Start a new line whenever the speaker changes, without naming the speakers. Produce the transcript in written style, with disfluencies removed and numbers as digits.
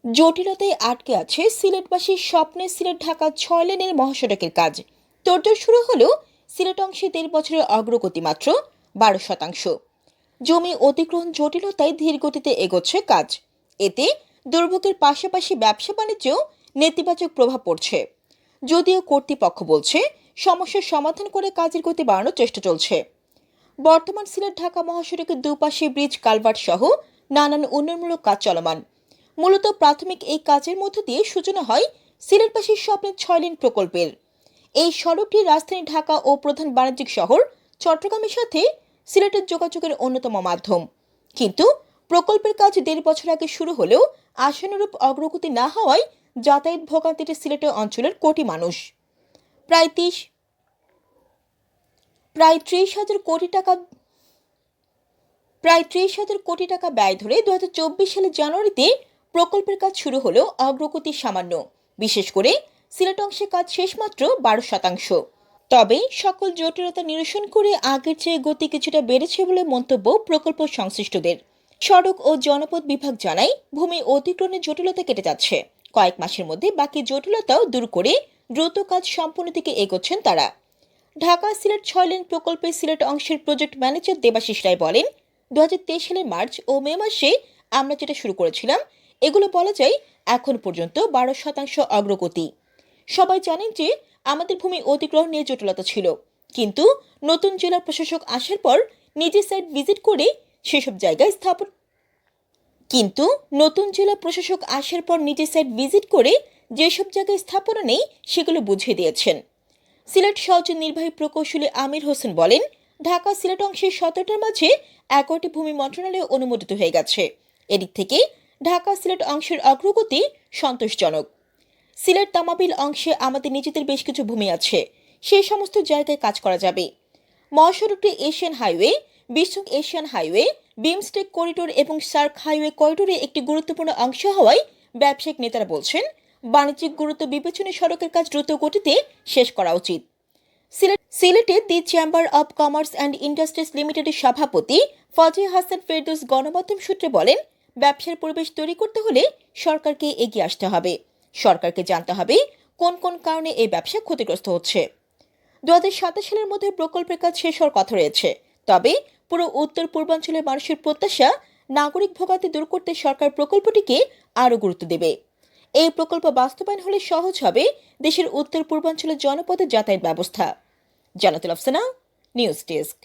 জটিলতায় আটকে আছে সিলেটবাসীর স্বপ্নের সিলেট ঢাকা 6 লেনের মহাসড়কের কাজ। তোড়জোড় শুরু হলেও সিলেট অংশে 1.5 বছরের অগ্রগতি মাত্র 12%। জমি অধিগ্রহণ জটিলতায় ধীর গতিতে এগোচ্ছে কাজ। এতে দুর্ভোগের পাশাপাশি ব্যবসা বাণিজ্যেও নেতিবাচক প্রভাব পড়ছে। যদিও কর্তৃপক্ষ বলছে সমস্যার সমাধান করে কাজের গতি বাড়ানোর চেষ্টা চলছে। বর্তমান সিলেট ঢাকা মহাসড়কের দুপাশে ব্রিজ কালভার্ট সহ নানান উন্নয়নমূলক কাজ চলমান। মূলত প্রাথমিক এই কাজের মধ্য দিয়ে সূচনা হয় সিলেটবাসীর স্বপ্নের 6 লেন প্রকল্পের। এই সড়কটি রাজধানী ঢাকা ও প্রধান বাণিজ্যিক শহর চট্টগ্রামের সাথে সিলেটের যোগাযোগের অন্যতম মাধ্যম। কিন্তু প্রকল্পের কাজ 1.5 বছর আগে শুরু হলেও আশানুরূপ অগ্রগতি না হওয়ায় যাতায়াত ভোগান্তিতে সিলেটের অঞ্চলের কোটি মানুষ। প্রায় 30,000 কোটি টাকা ব্যয় ধরে 2024 সালের জানুয়ারিতে প্রকল্পের কাজ শুরু হলেও অগ্রগতি সামান্য। বিশেষ করে সিলেট অংশে কাজ শেষ মাত্র 12%। তবে সকল জটিলতা নিরসন করে আগের চেয়ে গতি কিছুটা বেড়েছে বলে মন্তব্য প্রকল্প সংশ্লিষ্টদের। সড়ক ও জনপদ বিভাগ জানায় ভূমি অধিগ্রহণের জটিলতা কেটে যাচ্ছে। কয়েক মাসের মধ্যে বাকি জটিলতাও দূর করে দ্রুত কাজ সম্পূর্ণের দিকে এগোচ্ছেন তারা। ঢাকা সিলেট 6 লেন প্রকল্পে সিলেট অংশের প্রজেক্ট ম্যানেজার দেবাশিস রায় বলেন, 2023 সালের মার্চ ও মে মাসে আমরা যেটা শুরু করেছিলাম এগুলো বলা যায় এখন পর্যন্ত 12% অগ্রগতি। সবাই জানেন যে আমাদের ভূমি অধিগ্রহণ নিয়ে জটিলতা ছিল, কিন্তু নতুন জেলা প্রশাসক আসার পর নিজে সাইট ভিজিট করে সেসব জায়গায় স্থাপন কিন্তু নতুন জেলা প্রশাসক আসার পর নিজে সাইট ভিজিট করে যেসব জায়গায় স্থাপনা নেই সেগুলো বুঝিয়ে দিয়েছেন। সিলেট সহযোগী নির্বাহী প্রকৌশলী আমির হোসেন বলেন, ঢাকা সিলেট অংশের 17টার মাঝে 11টি ভূমি মন্ত্রণালয়ে অনুমোদিত হয়ে গেছে। এদিক থেকে ঢাকা সিলেট অংশের অগ্রগতি সন্তোষজনক। সিলেট তামাবিল অংশে আমাদের নিজেদের বেশ কিছু ভূমি আছে, সেই সমস্ত জায়গায় কাজ করা যাবে। মহাসড়কটি এশিয়ান হাইওয়ে, বিশ্বং এশিয়ান হাইওয়ে, বিমস্টেক করিডোর এবং সার্ক হাইওয়ে করিডোরে একটি গুরুত্বপূর্ণ অংশ হওয়ায় ব্যবসায়িক নেতারা বলছেন বাণিজ্যিক গুরুত্ব বিবেচনায় সড়কের কাজ দ্রুত গতিতে শেষ করা উচিত। সিলেটে the chamber of commerce and industries লিমিটেডের সভাপতি ফজে হাসান ফেরদৌস গণমাধ্যম সূত্রে বলেন, ব্যবসার পরিবেশ তৈরি করতে হলে সরকারকে এগিয়ে আসতে হবে। সরকারকে জানতে হবে কোন কোন কারণে এই ব্যবসা ক্ষতিগ্রস্ত হচ্ছে। 2027 সালের মধ্যে প্রকল্পের কাজ শেষ হওয়ার কথা রয়েছে। তবে পুরো উত্তর পূর্বাঞ্চলের মানুষের প্রত্যাশা নাগরিক ভোগান্তি দূর করতে সরকার প্রকল্পটিকে আরও গুরুত্ব দেবে। এই প্রকল্প বাস্তবায়ন হলে সহজ হবে দেশের উত্তর পূর্বাঞ্চলের জনপদের যাতায়াত ব্যবস্থা। Jannatul Afsana, news desk.